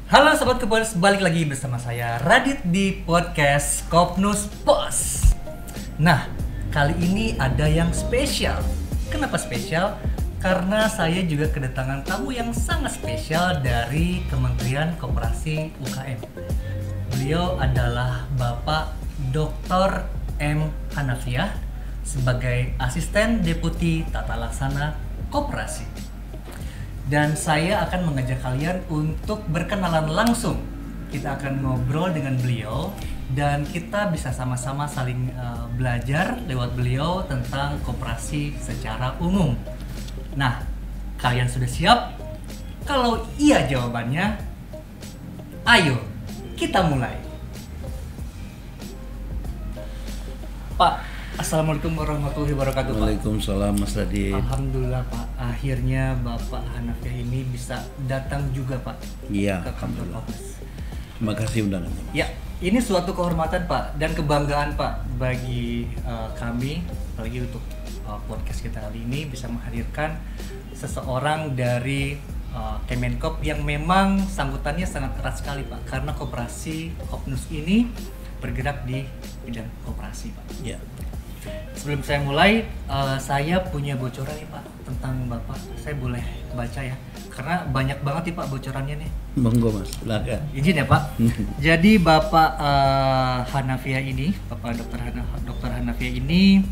Halo Sobat Kepers, balik lagi bersama saya Radit di podcast Kopnus Pos. Nah, kali ini ada yang spesial. Kenapa spesial? Karena saya juga kedatangan tamu yang sangat spesial dari Kementerian Koperasi UKM. Beliau adalah Bapak Dr. M. Hanafiah sebagai Asisten Deputi Tata Laksana Koperasi. Dan saya akan mengajak kalian untuk berkenalan langsung. Kita akan ngobrol dengan beliau dan kita bisa sama-sama saling belajar lewat beliau tentang koperasi secara umum. Nah, kalian sudah siap? Kalau iya jawabannya, ayo kita mulai. Pak, Assalamualaikum warahmatullahi wabarakatuh. Pak. Waalaikumsalam Mas Radit. Alhamdulillah Pak, akhirnya Bapak Hanafiah ini bisa datang juga Pak Iya, ke kantor alhamdulillah. Kopes. Terima kasih undangannya. Ya, ini suatu kehormatan Pak dan kebanggaan Pak bagi kami, apalagi untuk podcast kita kali ini bisa menghadirkan seseorang dari Kemenkop yang memang sambutannya sangat erat sekali Pak, karena koperasi Kopnus ini bergerak di bidang koperasi Pak. Ya. Sebelum saya mulai, saya punya bocoran nih Pak tentang Bapak. Saya boleh baca ya? Karena banyak banget nih Pak bocorannya nih. Monggo Mas, silakan. Izin ya Pak. Jadi Bapak Hanafiah ini, Bapak Dr. Hanafiah ini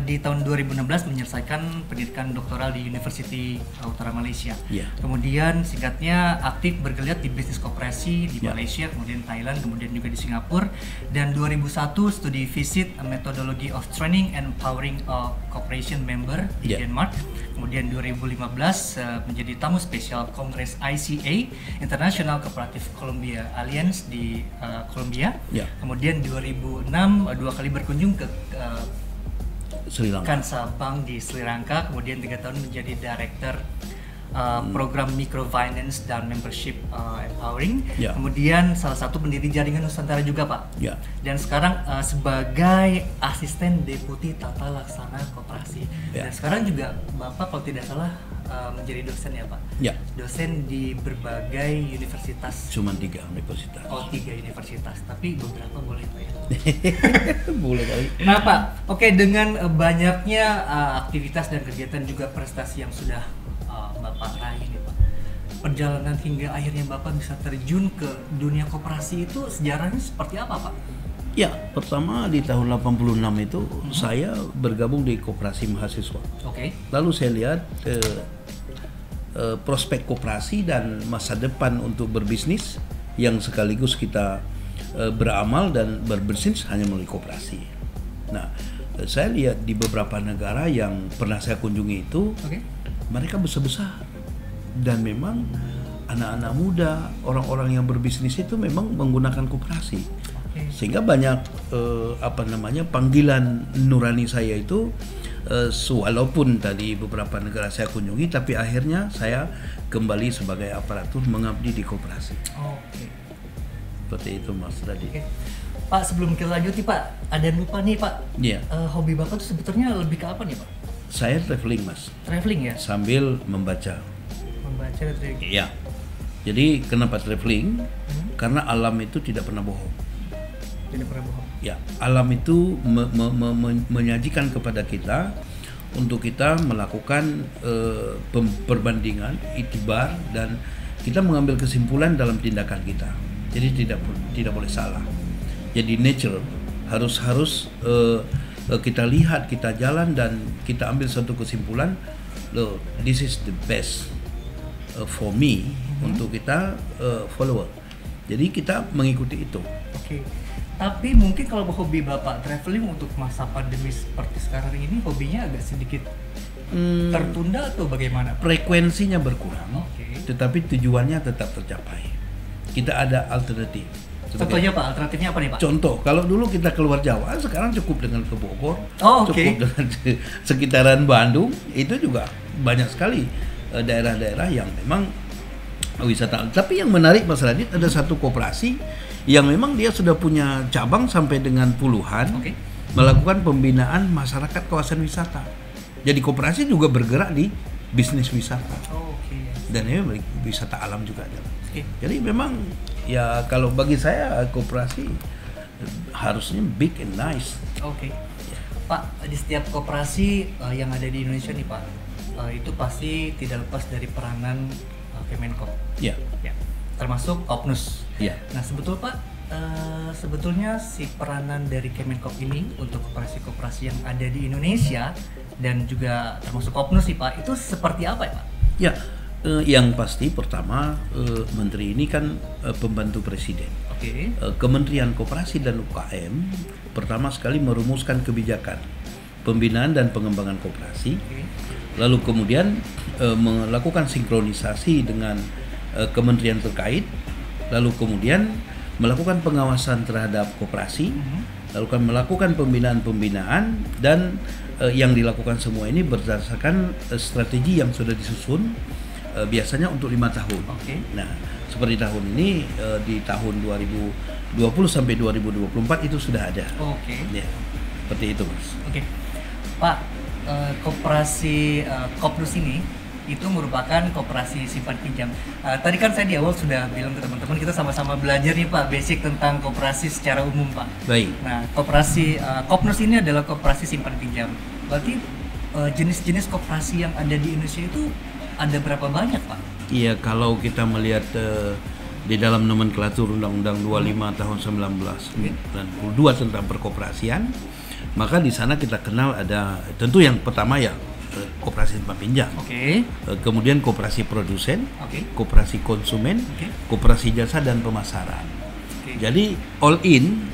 di tahun 2016 menyelesaikan pendidikan doktoral di University Utara Malaysia. Ya. Kemudian singkatnya aktif bergeliat di bisnis koperasi di Ya. Malaysia, kemudian Thailand, kemudian juga di Singapura. Dan 2001 studi visit Methodology of Training and Empowering a Cooperation Member di Ya. Denmark. Kemudian 2015 menjadi tamu spesial Kongres ICA International Cooperative Columbia Alliance di Columbia. Ya. Kemudian 2006 dua kali berkunjung ke Sri Lanka. Kansa Bank di Sri Lanka, kemudian 3 tahun menjadi Director Program Microfinance dan Membership Empowering. Ya. Kemudian salah satu pendiri Jaringan Nusantara juga Pak. Ya. Dan sekarang sebagai Asisten Deputi Tata Laksana Koperasi. Ya. Dan sekarang juga Bapak kalau tidak salah menjadi dosen ya Pak. Ya. Dosen di berbagai universitas. Cuman 3 universitas. Oh, 3 universitas, tapi beberapa boleh Pak ya. Boleh kali. Nah Pak, oke, dengan banyaknya aktivitas dan kegiatan juga prestasi yang sudah Bapak raih nih Pak, perjalanan hingga akhirnya Bapak bisa terjun ke dunia koperasi itu sejarahnya seperti apa Pak? Ya, pertama di tahun 86 itu saya bergabung di koperasi mahasiswa. Oke. Lalu saya lihat prospek koperasi dan masa depan untuk berbisnis yang sekaligus kita beramal dan berbisnis hanya melalui koperasi. Nah, saya lihat di beberapa negara yang pernah saya kunjungi itu, Oke. mereka besar-besar dan memang anak-anak muda, orang-orang yang berbisnis itu memang menggunakan koperasi. Oke. Sehingga banyak panggilan nurani saya itu walaupun tadi beberapa negara saya kunjungi, tapi akhirnya saya kembali sebagai aparatur mengabdi di koperasi. Oke. Seperti itu Mas tadi. Oke. Pak, sebelum kita lanjut nih Pak, ada yang lupa nih Pak. Iya. Hobi Bapak tuh sebetulnya lebih ke apa nih Pak? Saya traveling Mas, Traveling ya? sambil membaca. Membaca dan traveling. Iya. Jadi kenapa traveling? Karena alam itu tidak pernah bohong. Tidak pernah bohong. Ya, alam itu menyajikan kepada kita untuk kita melakukan perbandingan, itibar, dan kita mengambil kesimpulan dalam tindakan kita. Jadi tidak boleh salah. Jadi nature harus kita lihat, kita jalan dan kita ambil satu kesimpulan. Loh, this is the best for me untuk kita follower. Jadi kita mengikuti itu. Oke. Tapi mungkin kalau hobi Bapak traveling untuk masa pandemi seperti sekarang ini, hobinya agak sedikit tertunda atau bagaimana Pak? Frekuensinya berkurang, Oke. tetapi tujuannya tetap tercapai. Kita ada alternatif. Contohnya Pak, alternatifnya apa nih Pak? Contoh, kalau dulu kita keluar Jawa, sekarang cukup dengan ke Bogor, Oh, oke. cukup dengan sekitaran Bandung, itu juga banyak sekali daerah-daerah yang memang wisata. Tapi yang menarik Mas Radit, ada satu koperasi yang memang dia sudah punya cabang sampai dengan puluhan, Oke. melakukan pembinaan masyarakat kawasan wisata. Jadi koperasi juga bergerak di bisnis wisata. Oh, oke. dan ini wisata alam juga. Oke. Jadi memang ya kalau bagi saya koperasi harusnya big and nice. Oke. Pak, di setiap koperasi yang ada di Indonesia nih Pak, itu pasti tidak lepas dari peranan Kemenkop. Ya. Ya. Termasuk Kopnus. Ya. Nah, sebetulnya si peranan dari Kemenkop ini untuk koperasi-koperasi yang ada di Indonesia dan juga termasuk Kopnus sih Pak, itu seperti apa ya Pak? Ya, yang pasti pertama Menteri ini kan pembantu Presiden. Oke. Kementerian Koperasi dan UKM pertama sekali merumuskan kebijakan pembinaan dan pengembangan koperasi. Oke. Lalu kemudian melakukan sinkronisasi dengan kementerian terkait, lalu kemudian melakukan pengawasan terhadap koperasi, lalu kan melakukan pembinaan dan yang dilakukan semua ini berdasarkan strategi yang sudah disusun biasanya untuk 5 tahun. Oke. Nah, seperti tahun ini di tahun 2020 sampai 2024 itu sudah ada. Oke. Ya, seperti itu, Mas. Oke. Pak, koperasi Kopnus ini itu merupakan koperasi simpan pinjam. Tadi kan saya di awal sudah bilang ke teman-teman kita sama-sama belajar nih Pak basic tentang koperasi secara umum Pak. Baik. Nah, koperasi Kopnus ini adalah koperasi simpan pinjam. Berarti jenis-jenis koperasi yang ada di Indonesia itu ada berapa banyak Pak? Iya, kalau kita melihat di dalam nomenklatur Undang-Undang 25 tahun 1992 tentang perkoperasian, maka di sana kita kenal ada tentu yang pertama ya koperasi simpan pinjam. Oke. Kemudian koperasi produsen, Oke. koperasi konsumen, Oke. koperasi jasa dan pemasaran. Oke. Jadi all in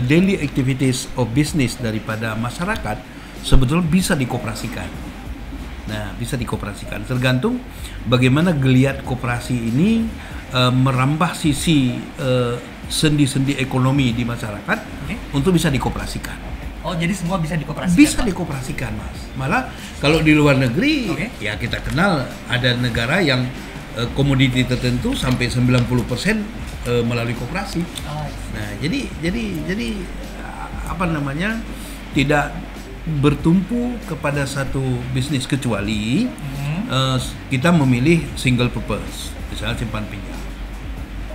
daily activities of business daripada masyarakat sebetulnya bisa dikoperasikan. Nah, bisa dikoperasikan tergantung bagaimana geliat koperasi ini merambah sisi sendi-sendi ekonomi di masyarakat untuk bisa dikoperasikan. Oh, jadi semua bisa dikoperasikan? Bisa Pak? dikoperasikan, Mas. Malah kalau di luar negeri, Oke. ya kita kenal ada negara yang komoditi tertentu sampai 90% melalui koperasi. Nah, jadi apa namanya? Tidak bertumpu kepada satu bisnis kecuali kita memilih single purpose, misalnya simpan pinjam.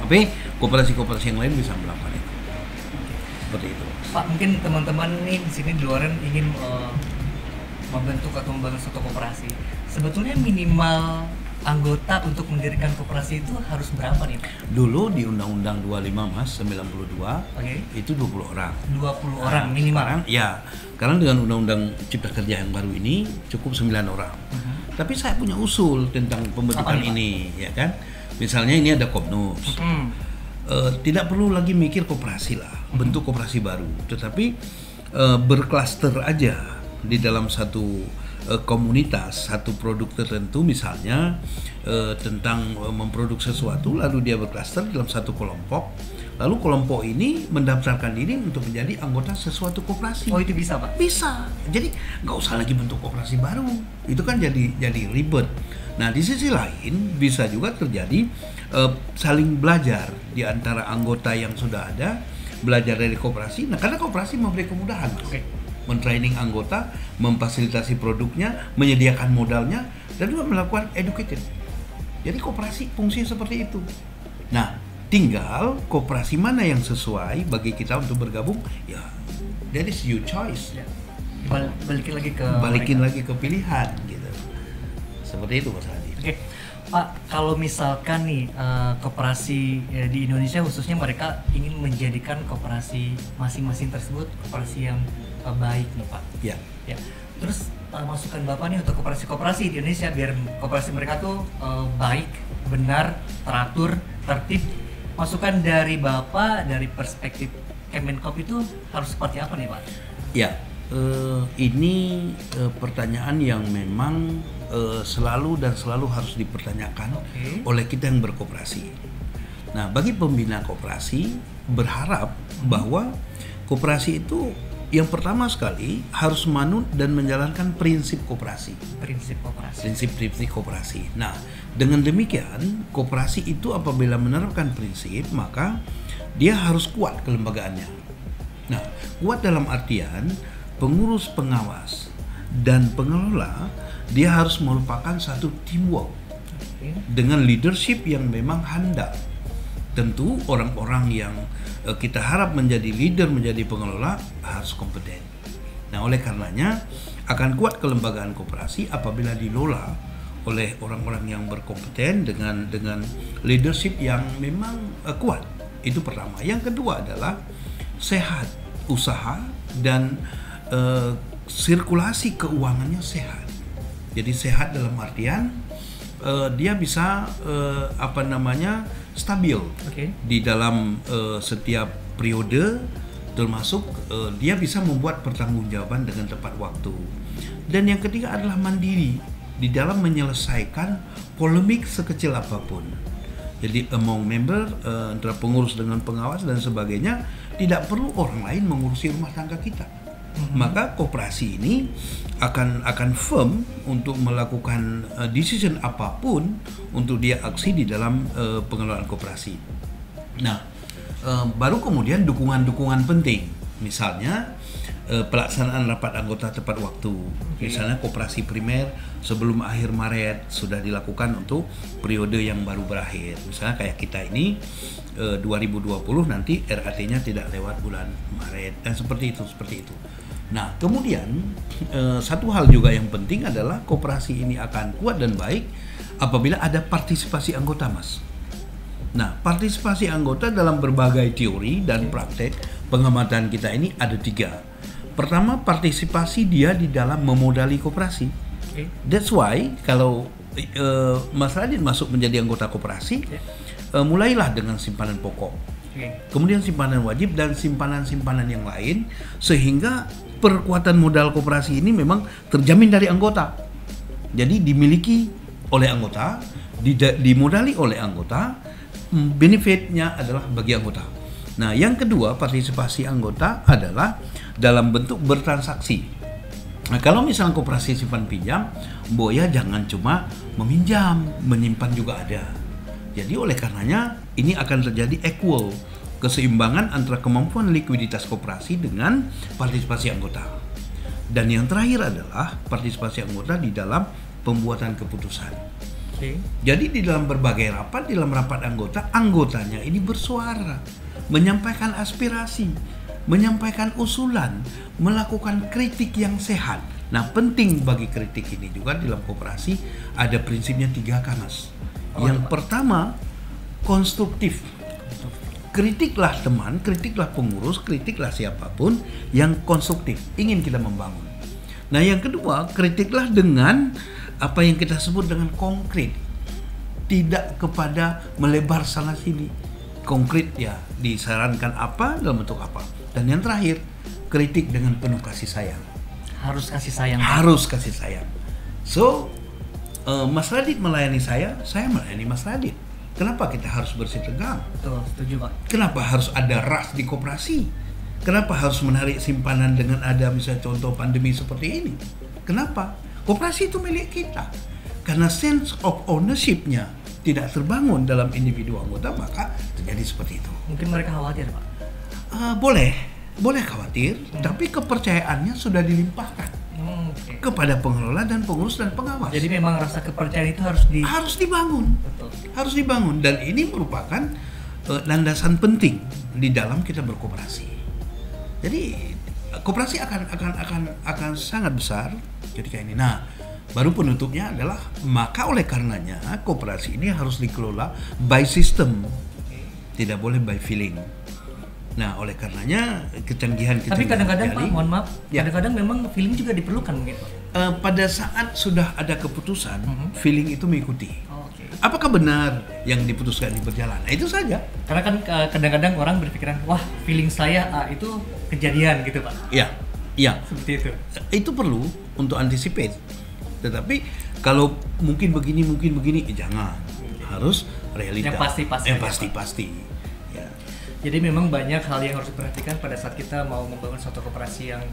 Tapi koperasi-koperasi yang lain bisa melakukan itu. Seperti itu. Pak, mungkin teman-teman nih di sini di luaran ingin membentuk atau membangun suatu koperasi. Sebetulnya minimal anggota untuk mendirikan koperasi itu harus berapa nih Pak? Dulu di Undang-Undang 25 Mas 92 Oke. itu 20 orang. 20 orang minimal. Sekarang, ya, sekarang dengan Undang-Undang Cipta Kerja yang baru ini cukup 9 orang. Tapi saya punya usul tentang pembentukan Apa nih, Pak? ini, ya kan? Misalnya ini ada Kopnus. Tidak perlu lagi mikir koperasi lah, bentuk koperasi baru, tetapi berklaster aja di dalam satu komunitas, satu produk tertentu, misalnya tentang memproduksi sesuatu, lalu dia berklaster dalam satu kelompok, lalu kelompok ini mendaftarkan diri untuk menjadi anggota sesuatu koperasi. Oh, itu bisa Pak? Bisa. Jadi nggak usah lagi bentuk koperasi baru. Itu kan jadi ribet. Nah, di sisi lain bisa juga terjadi saling belajar di antara anggota yang sudah ada, belajar dari koperasi. Nah, karena koperasi memberi kemudahan, men-training anggota, memfasilitasi produknya, menyediakan modalnya, dan juga melakukan educated. Jadi koperasi fungsinya seperti itu. Nah, tinggal koperasi mana yang sesuai bagi kita untuk bergabung, ya that is your choice. Ya. Balikin lagi ke pilihan gitu. Seperti itu Mas Hadi. Oke. Pak, kalau misalkan nih koperasi di Indonesia khususnya mereka ingin menjadikan koperasi masing-masing tersebut koperasi yang baik nih Pak. Ya. Ya. Terus masukan Bapak nih untuk koperasi-koperasi di Indonesia biar koperasi mereka tuh baik, benar, teratur, tertib. Masukan dari Bapak dari perspektif Kemenkop itu harus seperti apa nih Pak? Ya. Ini pertanyaan yang memang selalu harus dipertanyakan oleh kita yang berkoperasi. Nah, bagi pembina koperasi berharap bahwa koperasi itu yang pertama sekali harus manut dan menjalankan prinsip koperasi. Prinsip koperasi. Nah, dengan demikian koperasi itu apabila menerapkan prinsip maka dia harus kuat kelembagaannya. Nah, kuat dalam artian pengurus, pengawas, dan pengelola dia harus merupakan satu teamwork. dengan leadership yang memang handal. Tentu orang-orang yang kita harap menjadi leader, menjadi pengelola harus kompeten. Nah, oleh karenanya akan kuat kelembagaan koperasi apabila dilola oleh orang-orang yang berkompeten dengan leadership yang memang kuat. Itu pertama. Yang kedua adalah sehat usaha dan sirkulasi keuangannya sehat. Jadi sehat dalam artian dia bisa stabil di dalam setiap periode, termasuk dia bisa membuat pertanggungjawaban dengan tepat waktu. Dan yang ketiga adalah mandiri di dalam menyelesaikan polemik sekecil apapun. Jadi among member, antara pengurus dengan pengawas dan sebagainya, tidak perlu orang lain mengurusi rumah tangga kita. Maka koperasi ini akan firm untuk melakukan decision apapun untuk dia aksi di dalam pengelolaan koperasi. Nah, baru kemudian dukungan-dukungan penting, misalnya pelaksanaan rapat anggota tepat waktu. Misalnya koperasi primer sebelum akhir Maret sudah dilakukan untuk periode yang baru berakhir. Misalnya kayak kita ini 2020 nanti RAT-nya tidak lewat bulan Maret dan seperti itu. Nah, kemudian satu hal juga yang penting adalah koperasi ini akan kuat dan baik apabila ada partisipasi anggota, Mas. Nah, partisipasi anggota dalam berbagai teori dan praktek pengamatan kita ini ada 3. Pertama, partisipasi dia di dalam memodali koperasi. That's why kalau Mas Radit masuk menjadi anggota koperasi, mulailah dengan simpanan pokok, kemudian simpanan wajib dan simpanan-simpanan yang lain, sehingga perkuatan modal koperasi ini memang terjamin dari anggota. Jadi dimiliki oleh anggota, dimodali oleh anggota, benefitnya adalah bagi anggota. Nah, yang kedua, partisipasi anggota adalah dalam bentuk bertransaksi. Nah, kalau misalnya koperasi simpan pinjam, Boya jangan cuma meminjam, menyimpan juga ada. Jadi oleh karenanya ini akan terjadi equal, keseimbangan antara kemampuan likuiditas koperasi dengan partisipasi anggota. Dan yang terakhir adalah partisipasi anggota di dalam pembuatan keputusan. Jadi di dalam berbagai rapat, di dalam rapat anggota, anggotanya ini bersuara, menyampaikan aspirasi, menyampaikan usulan, melakukan kritik yang sehat. Nah, penting bagi kritik ini juga dalam koperasi ada prinsipnya 3K, Mas. Yang pertama, konstruktif. Kritiklah teman, kritiklah pengurus, kritiklah siapapun yang konstruktif, ingin kita membangun. Nah, yang kedua, kritiklah dengan apa yang kita sebut dengan konkret. Tidak kepada melebar sana sini. Konkret ya, disarankan apa dalam bentuk apa. Dan yang terakhir, kritik dengan penuh kasih sayang. Harus kasih sayang. Harus kasih sayang. So, Mas Radit melayani saya melayani Mas Radit. Kenapa kita harus bersih tegang? Betul, setuju Pak. Kenapa harus ada ras di koperasi? Kenapa harus menarik simpanan dengan ada misalnya contoh pandemi seperti ini? Kenapa? Koperasi itu milik kita. Karena sense of ownership-nya tidak terbangun dalam individu anggota, maka terjadi seperti itu. Mungkin mereka khawatir, Pak? Boleh khawatir, tapi kepercayaannya sudah dilimpahkan kepada pengelola dan pengurus dan pengawas. Jadi memang rasa kepercayaan itu harus dibangun. Betul. Harus dibangun, dan ini merupakan landasan penting di dalam kita berkoperasi. Jadi koperasi akan sangat besar ketika ini. Nah, baru penutupnya adalah maka oleh karenanya koperasi ini harus dikelola by system, tidak boleh by feeling. Nah, oleh karenanya kecanggihan kita. Tapi kadang-kadang Pak, mohon maaf, kadang-kadang memang feeling juga diperlukan mungkin Pak. Pada saat sudah ada keputusan, feeling itu mengikuti. Apakah benar yang diputuskan ini berjalan? Nah, itu saja. Karena kan kadang-kadang orang berpikiran, wah feeling saya itu kejadian gitu Pak. Iya. Seperti itu. Itu perlu untuk anticipate. Tetapi kalau mungkin begini, jangan. Harus realita. Yang pasti. Jadi memang banyak hal yang harus diperhatikan pada saat kita mau membangun suatu koperasi yang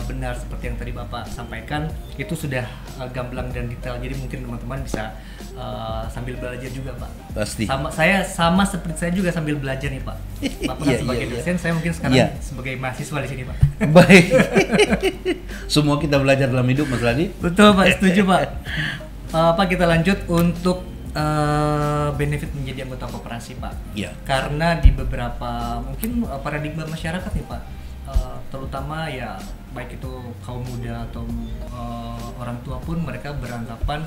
benar seperti yang tadi Bapak sampaikan. Itu sudah gamblang dan detail. Jadi mungkin teman-teman bisa sambil belajar juga Pak. Pasti. Sama seperti saya juga sambil belajar nih Pak. Bapak sebagai dosen, saya mungkin sekarang sebagai mahasiswa di sini Pak. Baik. Semua kita belajar dalam hidup, Mas Radit. Betul Pak, setuju Pak. Pak, kita lanjut untuk benefit menjadi anggota koperasi, Pak. Ya. Karena di beberapa mungkin paradigma masyarakat nih, Pak, terutama ya baik itu kaum muda atau orang tua pun mereka beranggapan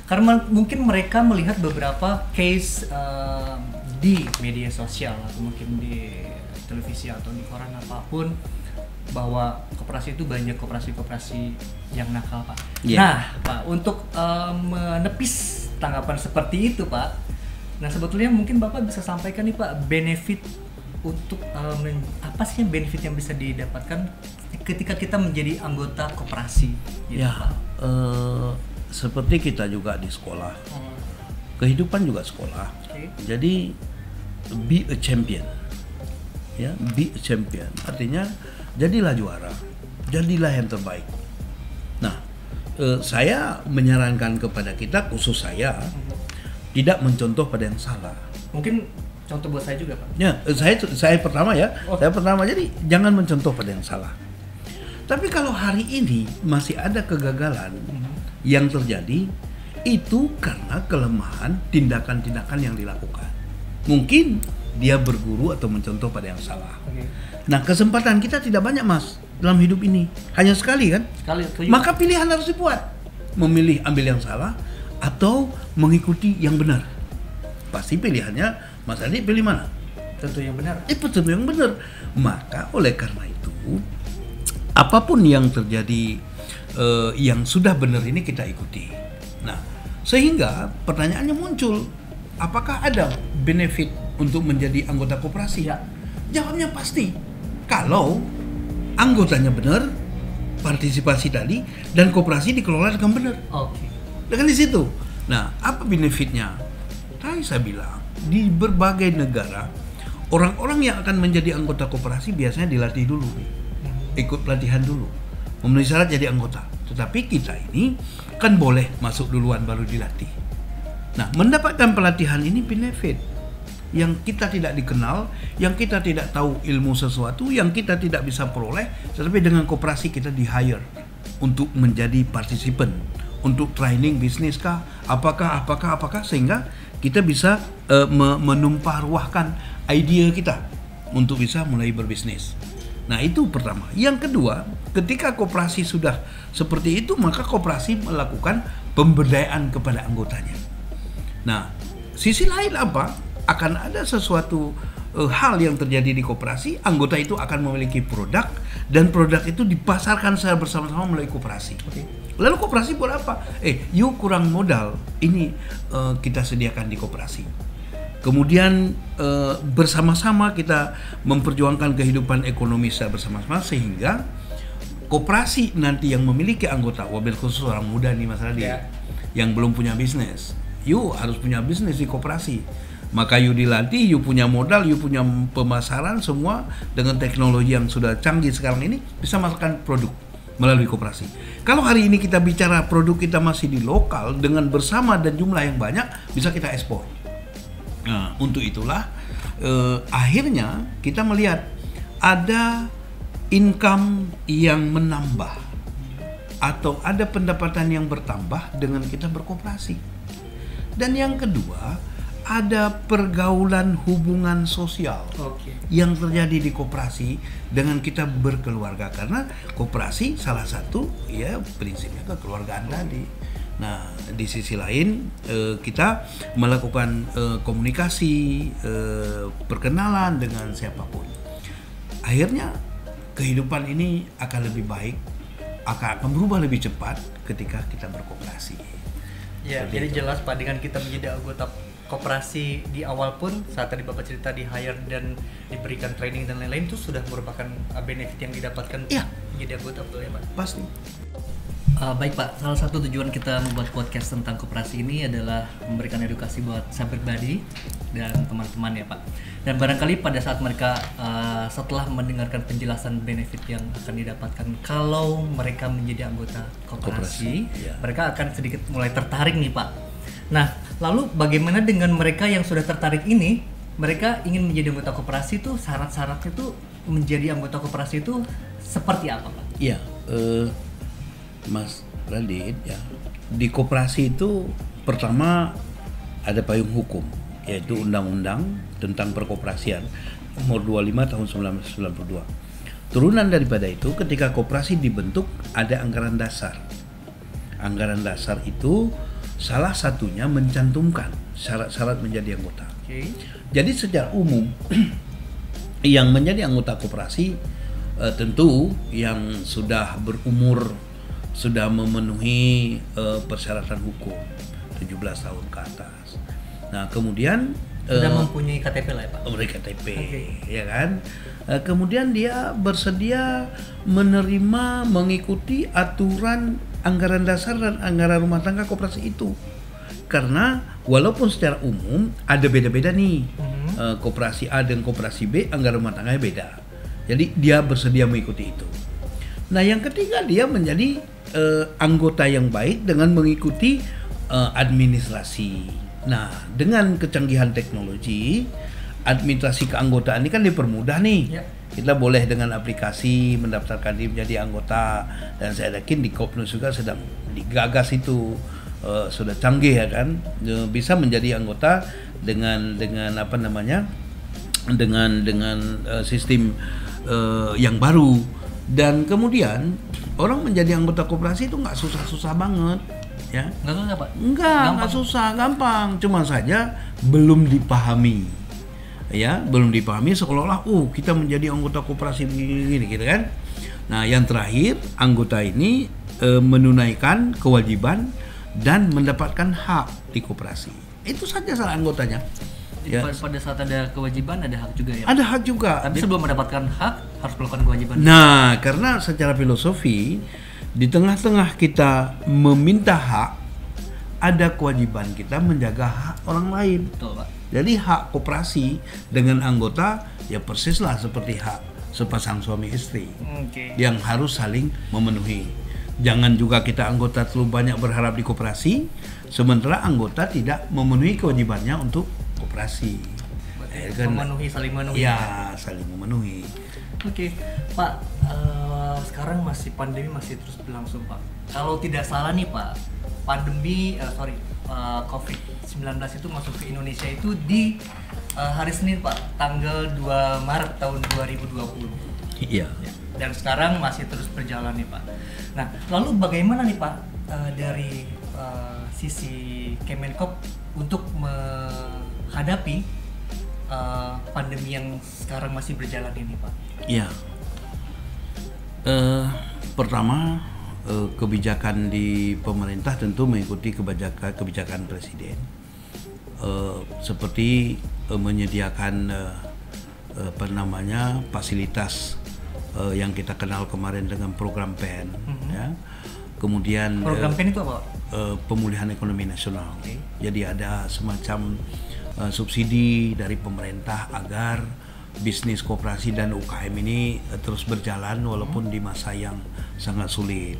karena mungkin mereka melihat beberapa case di media sosial atau mungkin di televisi atau di koran apapun bahwa koperasi itu banyak koperasi-koperasi yang nakal, Pak. Yeah. Nah, Pak, untuk menepis tanggapan seperti itu, Pak. Nah, sebetulnya mungkin Bapak bisa sampaikan nih, Pak, benefit untuk apa sih benefit yang bisa didapatkan ketika kita menjadi anggota koperasi gitu, Ya, Pak? seperti kita juga di sekolah. Kehidupan juga sekolah. Okay. Jadi be a champion. Ya, be a champion. Artinya jadilah juara. Jadilah yang terbaik. Nah, saya menyarankan kepada kita, khusus saya, tidak mencontoh pada yang salah. Mungkin contoh buat saya juga, Pak. Ya, saya pertama ya. Oh. Saya pertama, jadi jangan mencontoh pada yang salah. Tapi kalau hari ini masih ada kegagalan yang terjadi, itu karena kelemahan tindakan-tindakan yang dilakukan. Mungkin dia berguru atau mencontoh pada yang salah. Okay. Nah, kesempatan kita tidak banyak, Mas, dalam hidup ini. Hanya sekali kan? Sekali, setuju. Maka pilihan harus dibuat. Memilih ambil yang salah atau mengikuti yang benar. Pasti pilihannya, Mas Adi pilih mana? Tentu yang benar. Tentu yang benar. Maka oleh karena itu, apapun yang terjadi yang sudah benar ini kita ikuti. Nah, sehingga pertanyaannya muncul, apakah ada benefit untuk menjadi anggota koperasi? Ya. Jawabnya pasti. Kalau anggotanya benar, partisipasi tadi, dan koperasi dikelola dengan benar. Oke. Dengan di situ. Nah, apa benefitnya? Tadi saya bilang, di berbagai negara, orang-orang yang akan menjadi anggota koperasi biasanya dilatih dulu. Ikut pelatihan dulu. Memenuhi syarat jadi anggota. Tetapi kita ini kan boleh masuk duluan baru dilatih. Nah, mendapatkan pelatihan ini benefit. Yang kita tidak dikenal, yang kita tidak tahu ilmu sesuatu, yang kita tidak bisa peroleh, tetapi dengan koperasi kita di-hire untuk menjadi partisipan, untuk training bisnis kah, apakah, sehingga kita bisa menumpah ruahkan ide kita untuk bisa mulai berbisnis. Nah, itu pertama. Yang kedua, ketika koperasi sudah seperti itu, maka koperasi melakukan pemberdayaan kepada anggotanya. Nah, sisi lain apa? Akan ada sesuatu hal yang terjadi di koperasi, anggota itu akan memiliki produk, dan produk itu dipasarkan secara bersama-sama melalui koperasi. Okay. Lalu koperasi buat apa? You kurang modal, ini kita sediakan di koperasi. Kemudian bersama-sama kita memperjuangkan kehidupan ekonomi secara bersama-sama, sehingga koperasi nanti yang memiliki anggota, wabil khusus orang muda nih Mas Radi, yang belum punya bisnis, you harus punya bisnis di koperasi. Maka you dilatih, you punya modal, you punya pemasaran, semua dengan teknologi yang sudah canggih sekarang ini bisa masukkan produk melalui koperasi. Kalau hari ini kita bicara produk kita masih di lokal dengan bersama dan jumlah yang banyak, bisa kita ekspor. Nah, untuk itulah akhirnya kita melihat ada income yang menambah atau ada pendapatan yang bertambah dengan kita berkoperasi. Dan yang kedua, ada pergaulan hubungan sosial yang terjadi di koperasi dengan kita berkeluarga, karena koperasi salah satu ya prinsipnya kekeluargaan tadi. Nah, di sisi lain kita melakukan komunikasi, perkenalan dengan siapapun. Akhirnya kehidupan ini akan lebih baik, akan berubah lebih cepat ketika kita berkoperasi. Ya, jadi jelas Pak, dengan kita menjadi anggota koperasi di awal pun saat tadi Bapak cerita di hire dan diberikan training dan lain-lain, itu sudah merupakan benefit yang didapatkan menjadi anggota, betul ya Pak? Pasti. Baik Pak, salah satu tujuan kita membuat podcast tentang koperasi ini adalah memberikan edukasi buat saya pribadi dan teman-teman ya Pak. Dan barangkali pada saat mereka setelah mendengarkan penjelasan benefit yang akan didapatkan kalau mereka menjadi anggota koperasi, mereka akan sedikit mulai tertarik nih Pak. Nah, lalu bagaimana dengan mereka yang sudah tertarik ini? Mereka ingin menjadi anggota koperasi itu, syarat-syaratnya itu menjadi anggota koperasi itu seperti apa Pak? Iya, Mas Radit ya, Di koperasi itu pertama ada payung hukum, yaitu Undang-Undang tentang Perkoperasian nomor 25 tahun 1992. Turunan daripada itu, ketika koperasi dibentuk ada anggaran dasar. Anggaran dasar itu salah satunya mencantumkan syarat-syarat menjadi anggota. Jadi secara umum yang menjadi anggota koperasi tentu yang sudah berumur, sudah memenuhi persyaratan hukum 17 tahun ke atas. Nah, kemudian sudah mempunyai KTP lah ya Pak? Mempunyai KTP, ya kan? Kemudian dia bersedia menerima, mengikuti aturan anggaran dasar dan anggaran rumah tangga koperasi itu. Karena walaupun secara umum ada beda-beda nih, koperasi A dan koperasi B anggaran rumah tangganya beda. Jadi dia bersedia mengikuti itu. Nah, yang ketiga dia menjadi anggota yang baik dengan mengikuti administrasi. Nah, dengan kecanggihan teknologi, administrasi keanggotaan ini kan dipermudah nih. Ya. Kita boleh dengan aplikasi mendaftarkan diri menjadi anggota, dan saya yakin di Kopnus juga sedang digagas itu, sudah canggih ya kan, bisa menjadi anggota dengan apa namanya, dengan sistem yang baru. Dan kemudian orang menjadi anggota koperasi itu nggak susah-susah banget, ya. Nggak susah Pak? Nggak susah, gampang. Cuma saja belum dipahami, ya, belum dipahami seolah-olah kita menjadi anggota koperasi begini gitu kan. Nah, yang terakhir, anggota ini menunaikan kewajiban dan mendapatkan hak di koperasi. Itu saja salah anggotanya. Ya. Pada saat ada kewajiban ada hak juga ya? Ada hak juga. Tapi sebelum mendapatkan hak harus melakukan kewajiban. Nah, karena secara filosofi di tengah-tengah kita meminta hak, ada kewajiban kita menjaga hak orang lain. Betul Pak. Jadi hak koperasi dengan anggota ya persislah seperti hak sepasang suami istri, yang harus saling memenuhi. Jangan juga kita anggota terlalu banyak berharap di koperasi, sementara anggota tidak memenuhi kewajibannya untuk koperasi. Memenuhi, saling memenuhi. Ya, saling memenuhi. Oke, Pak. Sekarang masih pandemi masih terus berlangsung Pak. Kalau tidak salah nih Pak, pandemi COVID-19 itu masuk ke Indonesia itu di hari Senin Pak, tanggal 2 Maret tahun 2020. Iya. Dan sekarang masih terus berjalan nih Pak. Nah, lalu bagaimana nih Pak dari sisi Kemenkop untuk menghadapi pandemi yang sekarang masih berjalan ini Pak? Iya. Pertama, kebijakan di pemerintah tentu mengikuti kebijakan presiden, seperti menyediakan fasilitas yang kita kenal kemarin dengan program PEN, ya. Kemudian program PEN itu apa? Pemulihan ekonomi nasional. Jadi ada semacam subsidi dari pemerintah agar bisnis koperasi dan UKM ini terus berjalan walaupun di masa yang sangat sulit.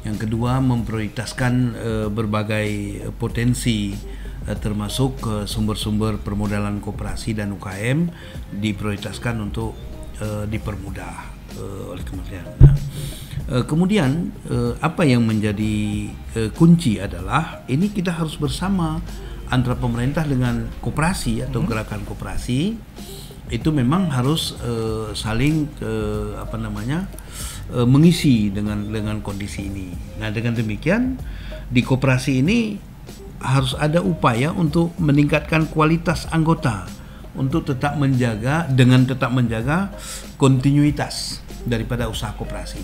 Yang kedua, memprioritaskan berbagai potensi, termasuk sumber-sumber permodalan koperasi dan UKM diprioritaskan untuk dipermudah oleh kementerian. Kemudian apa yang menjadi kunci adalah ini kita harus bersama antara pemerintah dengan koperasi atau gerakan koperasi itu memang harus saling mengisi dengan kondisi ini. Nah, dengan demikian di koperasi ini harus ada upaya untuk meningkatkan kualitas anggota untuk tetap menjaga kontinuitas daripada usaha koperasi.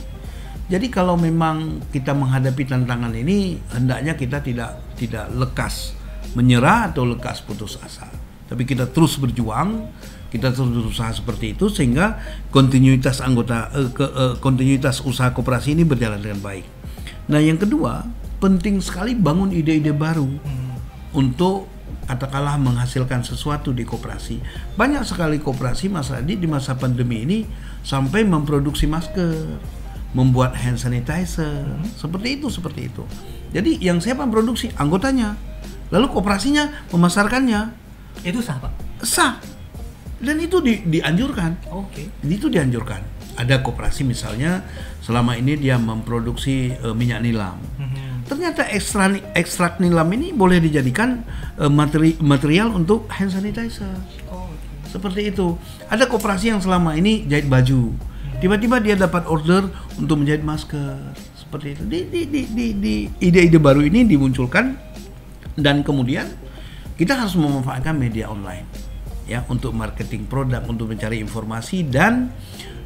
Jadi kalau memang kita menghadapi tantangan ini, hendaknya kita tidak lekas menyerah atau lekas putus asa. Tapi kita terus berjuang, kita terus berusaha seperti itu sehingga kontinuitas kontinuitas usaha koperasi ini berjalan dengan baik. Nah, yang kedua, penting sekali bangun ide-ide baru untuk katakanlah menghasilkan sesuatu di koperasi. Banyak sekali koperasi Mas Radit di masa pandemi ini sampai memproduksi masker, membuat hand sanitizer, seperti itu. Jadi yang siapa memproduksi? Anggotanya. Lalu koperasinya memasarkannya. Itu sah Pak? Sah. Dan itu dianjurkan. Oke. Itu dianjurkan. Ada koperasi misalnya selama ini dia memproduksi minyak nilam. Ternyata ekstrak nilam ini boleh dijadikan material untuk hand sanitizer. Seperti itu. Ada koperasi yang selama ini jahit baju, tiba-tiba dia dapat order untuk menjahit masker. Seperti itu. Di ide-ide baru ini dimunculkan, dan kemudian kita harus memanfaatkan media online ya untuk marketing produk, untuk mencari informasi, dan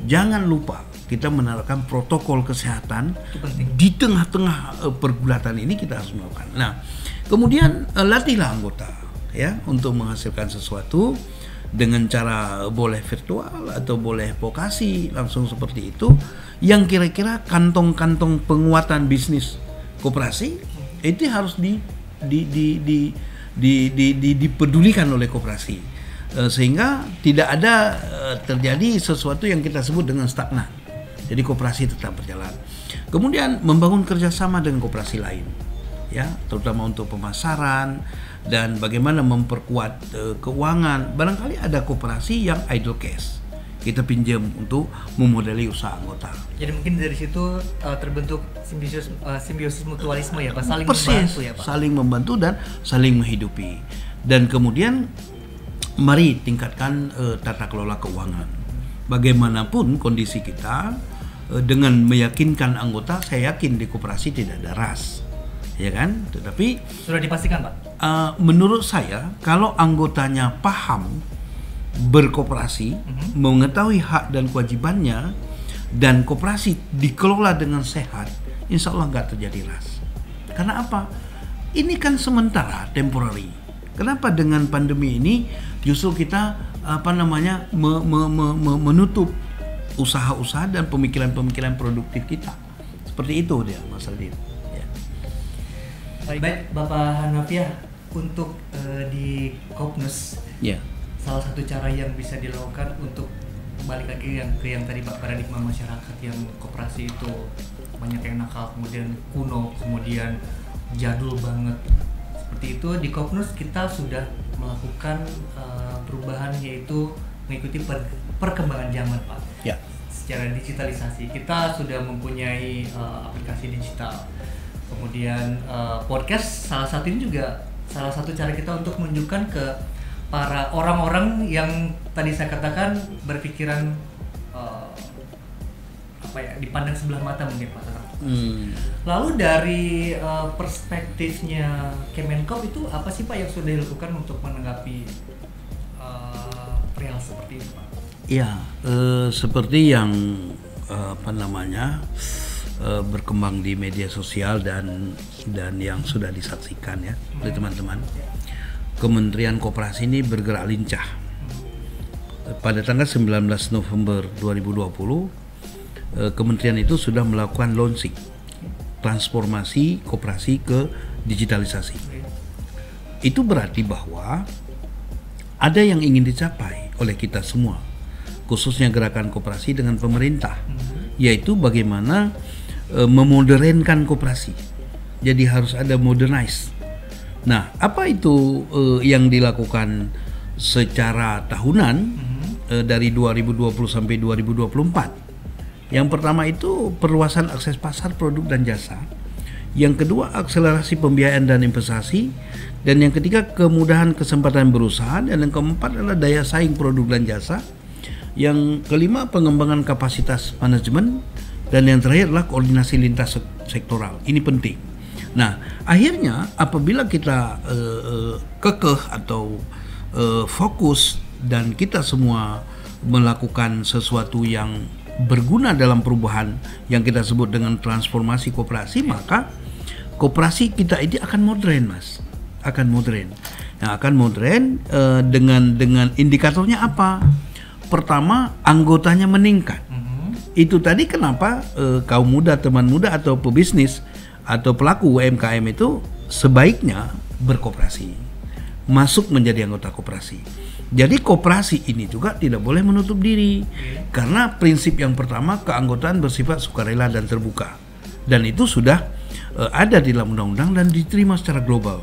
jangan lupa kita menerapkan protokol kesehatan di tengah-tengah pergulatan ini. Kita harus melakukan. Nah, kemudian latihlah anggota ya untuk menghasilkan sesuatu dengan cara boleh virtual atau boleh vokasi langsung seperti itu, yang kira-kira kantong-kantong penguatan bisnis koperasi itu harus dipedulikan oleh koperasi, sehingga tidak ada terjadi sesuatu yang kita sebut dengan stagnan. Jadi koperasi tetap berjalan. Kemudian membangun kerjasama dengan koperasi lain, ya, terutama untuk pemasaran dan bagaimana memperkuat keuangan. Barangkali ada koperasi yang idle cash, kita pinjam untuk memodali usaha anggota. Jadi mungkin dari situ terbentuk simbiosis mutualisme ya Pak, saling Persis, membantu ya Pak. Saling membantu dan saling menghidupi. Dan kemudian mari tingkatkan tata kelola keuangan. Bagaimanapun kondisi kita, dengan meyakinkan anggota, saya yakin di koperasi tidak ada ras, ya kan? Tetapi sudah dipastikan Pak. Menurut saya, kalau anggotanya paham berkoperasi, mengetahui hak dan kewajibannya, dan koperasi dikelola dengan sehat, insya Allah nggak terjadi ras. Karena apa? Ini kan sementara, temporary. Kenapa dengan pandemi ini justru kita menutup usaha-usaha dan pemikiran-pemikiran produktif kita? Seperti itu dia, Mas Aldin. Ya. Baik Bapak Hanafiah, untuk di Kopnus, ya, salah satu cara yang bisa dilakukan untuk balik lagi yang tadi Pak, paradigma masyarakat yang koperasi itu banyak yang nakal, kemudian kuno, kemudian jadul banget. Seperti itu, di Kopnus kita sudah melakukan perubahan, yaitu mengikuti perkembangan zaman Pak. Ya. Secara digitalisasi kita sudah mempunyai aplikasi digital, kemudian podcast salah satu ini juga salah satu cara kita untuk menunjukkan ke para orang-orang yang tadi saya katakan berpikiran dipandang sebelah mata mungkin Pak. Lalu dari perspektifnya Kemenkop itu apa sih Pak yang sudah dilakukan untuk menanggapi perihal seperti itu Pak? Ya, seperti yang berkembang di media sosial dan yang sudah disaksikan ya oleh teman-teman. Kementerian Koperasi ini bergerak lincah. Pada tanggal 19 November 2020, kementerian itu sudah melakukan launching transformasi koperasi ke digitalisasi. Itu berarti bahwa ada yang ingin dicapai oleh kita semua, khususnya gerakan koperasi dengan pemerintah, yaitu bagaimana memodernkan koperasi. Jadi harus ada modernize. Nah, apa itu yang dilakukan secara tahunan dari 2020 sampai 2024? Yang pertama itu perluasan akses pasar produk dan jasa. Yang kedua, akselerasi pembiayaan dan investasi. Dan yang ketiga, kemudahan kesempatan berusaha. Dan yang keempat adalah daya saing produk dan jasa. Yang kelima, pengembangan kapasitas manajemen. Dan yang terakhir adalah koordinasi lintas sektoral. Ini penting. Nah, akhirnya apabila kita kekeh atau fokus dan kita semua melakukan sesuatu yang berguna dalam perubahan yang kita sebut dengan transformasi koperasi, maka koperasi kita ini akan modern, Mas. Akan modern. Nah, akan modern dengan indikatornya apa? Pertama, anggotanya meningkat. Itu tadi kenapa kaum muda, teman muda atau pebisnis atau pelaku UMKM itu sebaiknya berkoperasi, masuk menjadi anggota koperasi. Jadi koperasi ini juga tidak boleh menutup diri, karena prinsip yang pertama, keanggotaan bersifat sukarela dan terbuka, dan itu sudah ada di dalam undang-undang dan diterima secara global.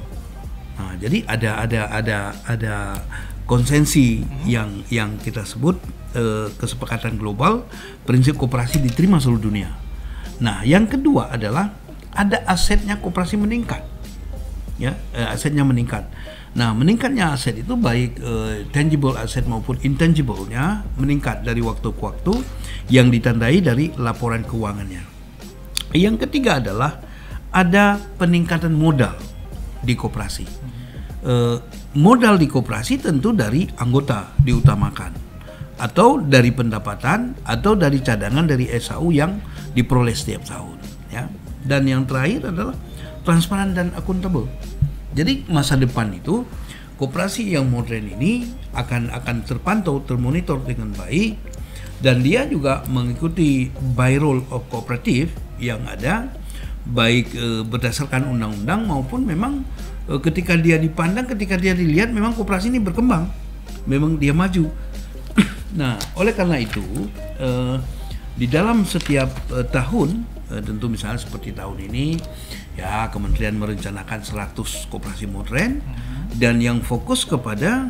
Nah, jadi ada konsensi yang kita sebut kesepakatan global, prinsip koperasi diterima seluruh dunia. Nah, yang kedua adalah ada asetnya koperasi meningkat. Ya, asetnya meningkat. Nah, meningkatnya aset itu baik tangible aset maupun intangible-nya meningkat dari waktu ke waktu yang ditandai dari laporan keuangannya. Yang ketiga adalah ada peningkatan modal di koperasi. Modal di koperasi tentu dari anggota diutamakan, atau dari pendapatan, atau dari cadangan dari SAU yang diperoleh setiap tahun. Ya. Dan yang terakhir adalah transparan dan akuntabel. Jadi masa depan itu koperasi yang modern ini akan terpantau, termonitor dengan baik, dan dia juga mengikuti by rule of cooperative yang ada, baik berdasarkan undang-undang maupun memang ketika dia dipandang, ketika dia dilihat memang koperasi ini berkembang, memang dia maju. Nah, oleh karena itu di dalam setiap tahun, tentu misalnya seperti tahun ini ya kementerian merencanakan 100 koperasi modern dan yang fokus kepada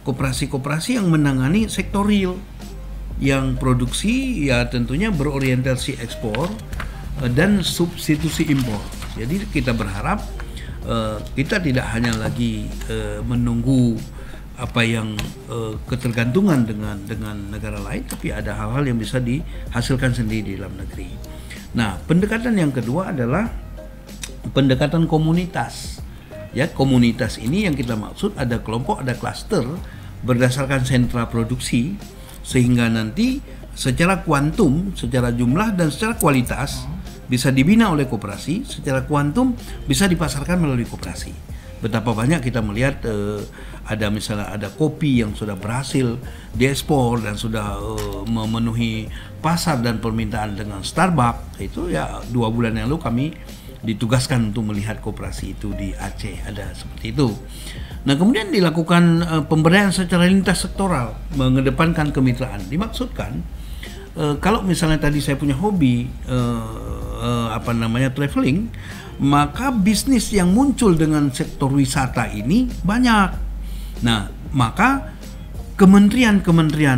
koperasi-koperasi yang menangani sektor real, yang produksi ya tentunya berorientasi ekspor dan substitusi impor. Jadi kita berharap kita tidak hanya lagi menunggu apa yang ketergantungan dengan negara lain, tapi ada hal-hal yang bisa dihasilkan sendiri di dalam negeri. Nah, pendekatan yang kedua adalah pendekatan komunitas. Ya, komunitas ini yang kita maksud ada kelompok, ada klaster berdasarkan sentra produksi, sehingga nanti secara kuantum, secara jumlah dan secara kualitas bisa dibina oleh koperasi, secara kuantum bisa dipasarkan melalui koperasi. Betapa banyak kita melihat ada misalnya ada kopi yang sudah berhasil diekspor dan sudah memenuhi pasar dan permintaan dengan Starbucks. Itu ya 2 bulan yang lalu kami ditugaskan untuk melihat koperasi itu di Aceh, ada seperti itu. Nah, kemudian dilakukan pemberdayaan secara lintas sektoral, mengedepankan kemitraan. Dimaksudkan kalau misalnya tadi saya punya hobi traveling, maka bisnis yang muncul dengan sektor wisata ini banyak. Nah, maka kementerian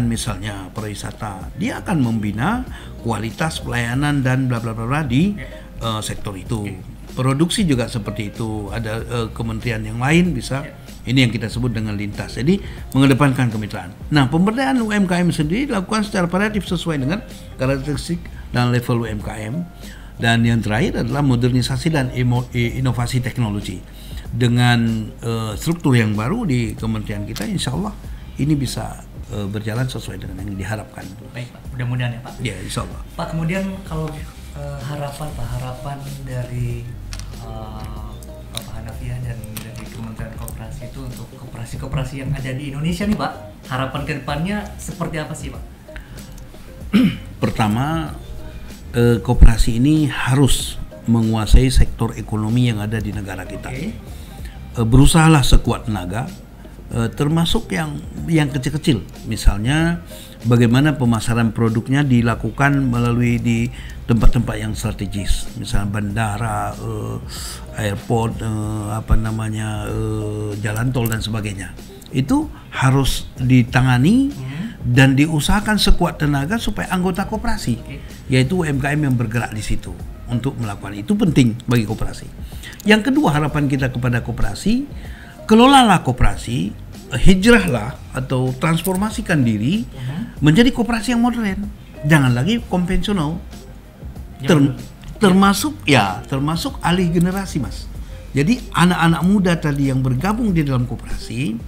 misalnya pariwisata, dia akan membina kualitas pelayanan dan bla bla bla di sektor itu. Produksi juga seperti itu. Ada kementerian yang lain bisa. Ini yang kita sebut dengan lintas. Jadi mengedepankan kemitraan. Nah, pemberdayaan UMKM sendiri dilakukan secara variatif sesuai dengan karakteristik dan level UMKM. Dan yang terakhir adalah modernisasi dan inovasi teknologi. Dengan struktur yang baru di kementerian kita, insya Allah ini bisa berjalan sesuai dengan yang diharapkan. Baik, Pak. Mudah-mudahan ya, Pak. Ya, insya Allah. Pak, kemudian kalau harapan dari Bapak Hanafiah dan dari Kementerian Koperasi itu untuk koperasi-koperasi yang ada di Indonesia nih, Pak, harapan ke depannya seperti apa sih, Pak? Pertama, koperasi ini harus menguasai sektor ekonomi yang ada di negara kita. Berusahalah sekuat tenaga, termasuk yang kecil-kecil. Misalnya bagaimana pemasaran produknya dilakukan melalui di tempat-tempat yang strategis, misalnya bandara, airport, jalan tol dan sebagainya. Itu harus ditangani dan diusahakan sekuat tenaga supaya anggota koperasi, yaitu UMKM yang bergerak di situ untuk melakukan itu penting bagi koperasi. Yang kedua, harapan kita kepada koperasi, kelolalah koperasi, hijrahlah atau transformasikan diri menjadi koperasi yang modern. Jangan lagi konvensional. Termasuk alih generasi, Mas. Jadi anak-anak muda tadi yang bergabung di dalam koperasi,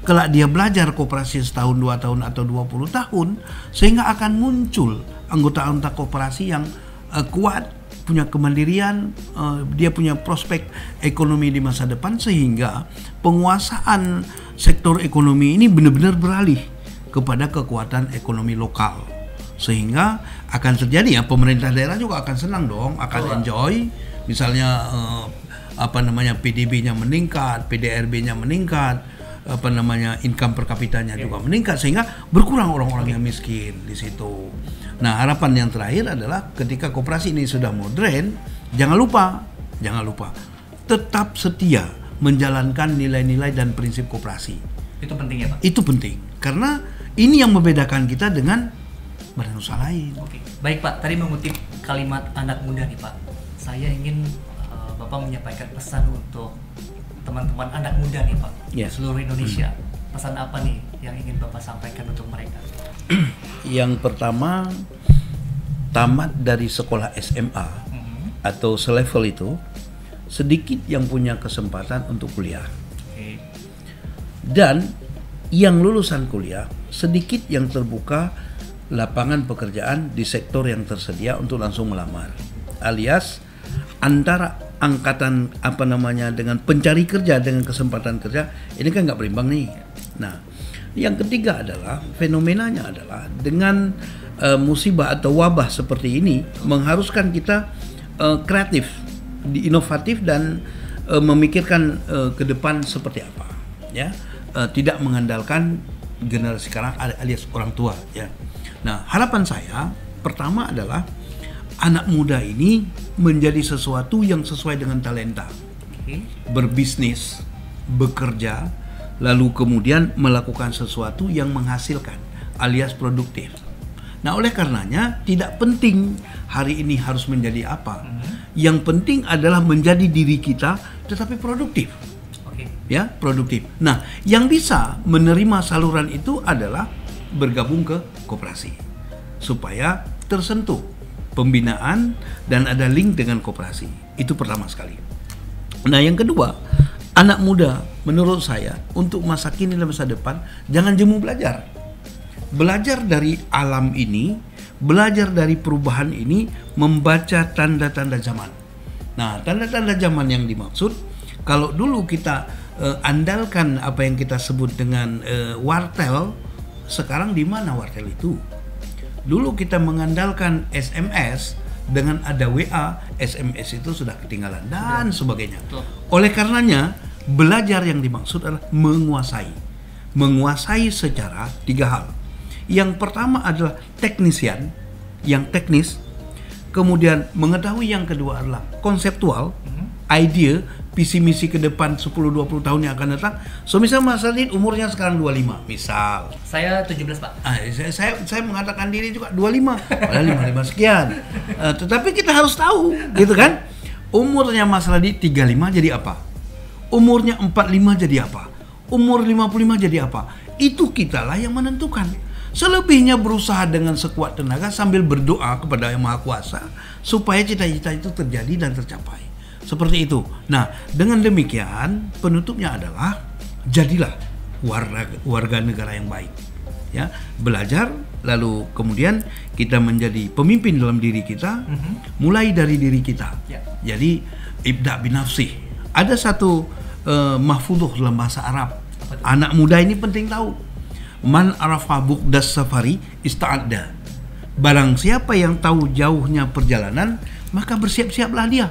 kelak dia belajar koperasi setahun, 2 tahun atau 20 tahun, sehingga akan muncul anggota-anggota koperasi yang kuat, punya kemandirian, dia punya prospek ekonomi di masa depan, sehingga penguasaan sektor ekonomi ini benar-benar beralih kepada kekuatan ekonomi lokal, sehingga akan terjadi ya pemerintah daerah juga akan senang dong, akan enjoy, misalnya PDB-nya meningkat, PDRB-nya meningkat, income per kapitanya juga meningkat, sehingga berkurang orang-orang yang miskin di situ. Nah, harapan yang terakhir adalah ketika koperasi ini sudah modern, jangan lupa tetap setia menjalankan nilai-nilai dan prinsip koperasi. Itu penting ya, Pak? Itu penting, karena ini yang membedakan kita dengan badan usaha lain. Oke. Baik, Pak, tadi mengutip kalimat anak muda nih, Pak. saya ingin Bapak menyampaikan pesan untuk teman-teman anak muda nih Pak, seluruh Indonesia. Pesan apa nih yang ingin Bapak sampaikan untuk mereka? Yang pertama, tamat dari sekolah SMA atau selevel itu, sedikit yang punya kesempatan untuk kuliah. Dan yang lulusan kuliah, sedikit yang terbuka lapangan pekerjaan di sektor yang tersedia untuk langsung melamar. Alias antara angkatan dengan pencari kerja dengan kesempatan kerja ini kan nggak berimbang nih. Nah, yang ketiga adalah fenomenanya adalah dengan musibah atau wabah seperti ini mengharuskan kita kreatif, inovatif dan memikirkan ke depan seperti apa, ya. Tidak mengandalkan generasi sekarang alias orang tua, ya. Nah, harapan saya pertama adalah anak muda ini menjadi sesuatu yang sesuai dengan talenta, berbisnis, bekerja, lalu kemudian melakukan sesuatu yang menghasilkan alias produktif. Nah, oleh karenanya tidak penting hari ini harus menjadi apa. Yang penting adalah menjadi diri kita tetapi produktif. Ya, produktif. Nah, yang bisa menerima saluran itu adalah bergabung ke koperasi supaya tersentuh pembinaan dan ada link dengan koperasi. Itu pertama sekali. Nah, yang kedua, anak muda menurut saya untuk masa kini dan masa depan jangan jemu belajar. Belajar dari alam ini, belajar dari perubahan ini, membaca tanda-tanda zaman. Nah, tanda-tanda zaman yang dimaksud, kalau dulu kita andalkan apa yang kita sebut dengan wartel, sekarang di mana wartel itu? Dulu kita mengandalkan SMS, dengan ada WA, SMS itu sudah ketinggalan dan sebagainya. Oleh karenanya, belajar yang dimaksud adalah menguasai. Menguasai secara tiga hal. Yang pertama adalah teknisian, yang teknis. Kemudian mengetahui yang kedua adalah konseptual, ide, visi misi ke depan 10-20 tahun yang akan datang. So misal Mas Radit umurnya sekarang 25, misal. Saya 17, Pak. Saya mengatakan diri juga 25, padahal 55 sekian. Tetapi kita harus tahu, gitu kan? Umurnya Mas Radit 35 jadi apa? Umurnya 45 jadi apa? Umur 55 jadi apa? Itu kitalah yang menentukan. Selebihnya berusaha dengan sekuat tenaga sambil berdoa kepada Yang Maha Kuasa supaya cita-cita itu terjadi dan tercapai. Seperti itu. Nah, dengan demikian penutupnya adalah jadilah warga negara yang baik. Ya, belajar lalu kemudian kita menjadi pemimpin dalam diri kita, mulai dari diri kita. Jadi ibda binafsih. Ada satu mahfudhuh dalam bahasa Arab. Anak muda ini penting tahu. Man arafa buqdas safari ista'adda. Barang siapa yang tahu jauhnya perjalanan, maka bersiap-siaplah dia.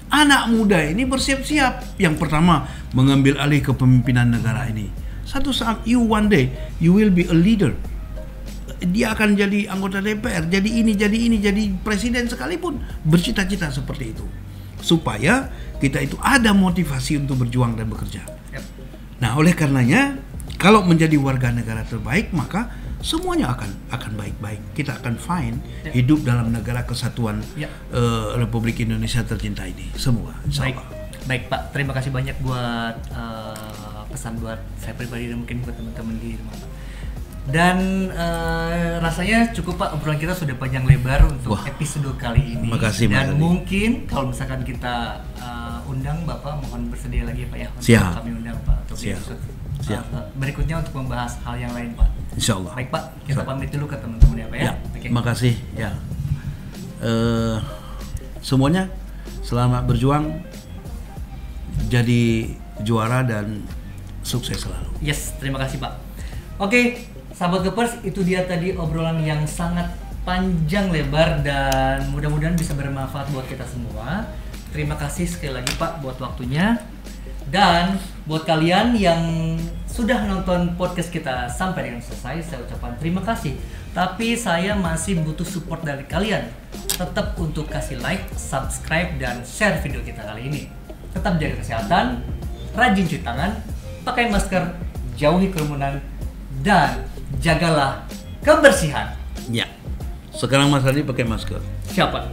Anak muda ini bersiap-siap. Yang pertama, mengambil alih kepemimpinan negara ini. Satu saat one day you will be a leader. Dia akan jadi anggota DPR, jadi ini, jadi presiden sekalipun. Bercita-cita seperti itu. Supaya kita itu ada motivasi untuk berjuang dan bekerja. Nah, oleh karenanya, kalau menjadi warga negara terbaik, maka semuanya akan baik-baik. Kita akan fine hidup dalam negara kesatuan Republik Indonesia tercinta ini. Semua. Baik Pak, terima kasih banyak buat pesan buat saya pribadi dan mungkin buat teman-teman di rumah Pak. Dan rasanya cukup Pak, obrolan kita sudah panjang lebar untuk episode kali ini. Makasih, dan mungkin kalau misalkan kita undang Bapak, mohon bersedia lagi Pak ya untuk kami undang Pak untuk episode berikutnya untuk membahas hal yang lain Pak. Insya Allah. Baik Pak, kita pamit dulu ke teman-teman ya Pak ya. Terima kasih ya. Semuanya selamat berjuang, jadi juara dan sukses selalu. Yes, terima kasih Pak. Oke, sahabat Gepers, itu dia tadi obrolan yang sangat panjang lebar dan mudah-mudahan bisa bermanfaat buat kita semua. Terima kasih sekali lagi Pak buat waktunya. Dan buat kalian yang sudah nonton podcast kita sampai dengan selesai, saya ucapkan terima kasih. Tapi saya masih butuh support dari kalian. Tetap untuk kasih like, subscribe, dan share video kita kali ini. Tetap jaga kesehatan, rajin cuci tangan, pakai masker, jauhi kerumunan, dan jagalah kebersihan. Ya, sekarang Mas Adi pakai masker. Siapa?